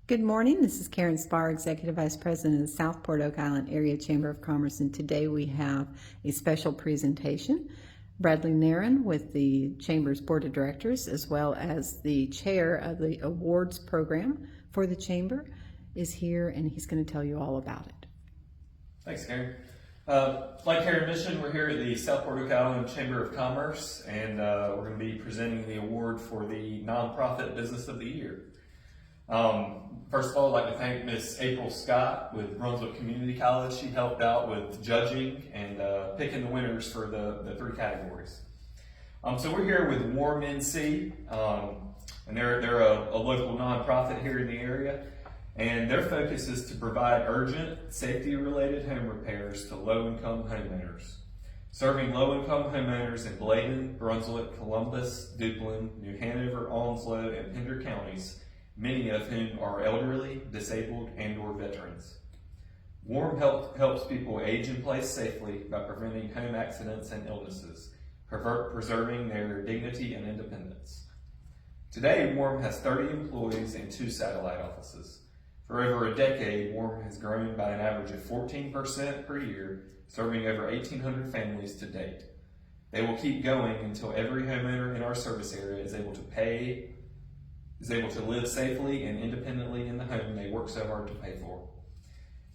Good morning. This is Karen Spar, Executive Vice President of the Southport Oak Island Area Chamber of Commerce, and today we have a special presentation. Bradley Narron with the Chamber's Board of Directors, as well as the Chair of the Awards Program for the Chamber, is here, and he's going to tell you all about it. Thanks, Karen. Like Karen mentioned, we're here at the Southport Oak Island Chamber of Commerce, and we're going to be presenting the award for the Nonprofit Business of the Year. First of all, I'd like to thank Miss April Scott with Brunswick Community College. She helped out with judging and picking the winners for the three categories. So we're here with Warm NC, and they're a local nonprofit here in the area, and their focus is to provide urgent, safety-related home repairs to low-income homeowners. Serving low-income homeowners in Bladen, Brunswick, Columbus, Duplin, New Hanover, Onslow, and Pender counties, many of whom are elderly, disabled, and/or veterans. Warm helps people age in place safely by preventing home accidents and illnesses, preserving their dignity and independence. Today, Warm has 30 employees and 2 satellite offices. For over a decade, Warm has grown by an average of 14% per year, serving over 1,800 families to date. They will keep going until every homeowner in our service area is able to live safely and independently in the home they work so hard to pay for.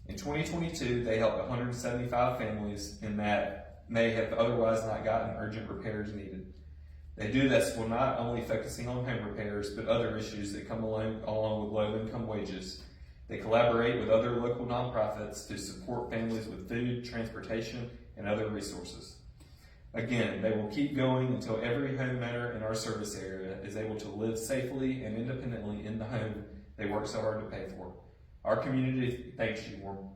In 2022, they helped 175 families in that may have otherwise not gotten urgent repairs needed. They do this while not only focusing on home repairs, but other issues that come along with low-income wages. They collaborate with other local nonprofits to support families with food, transportation, and other resources. Again, they will keep going until every homeowner in our service area is able to live safely and independently in the home they work so hard to pay for. Our community thanks you, Warm.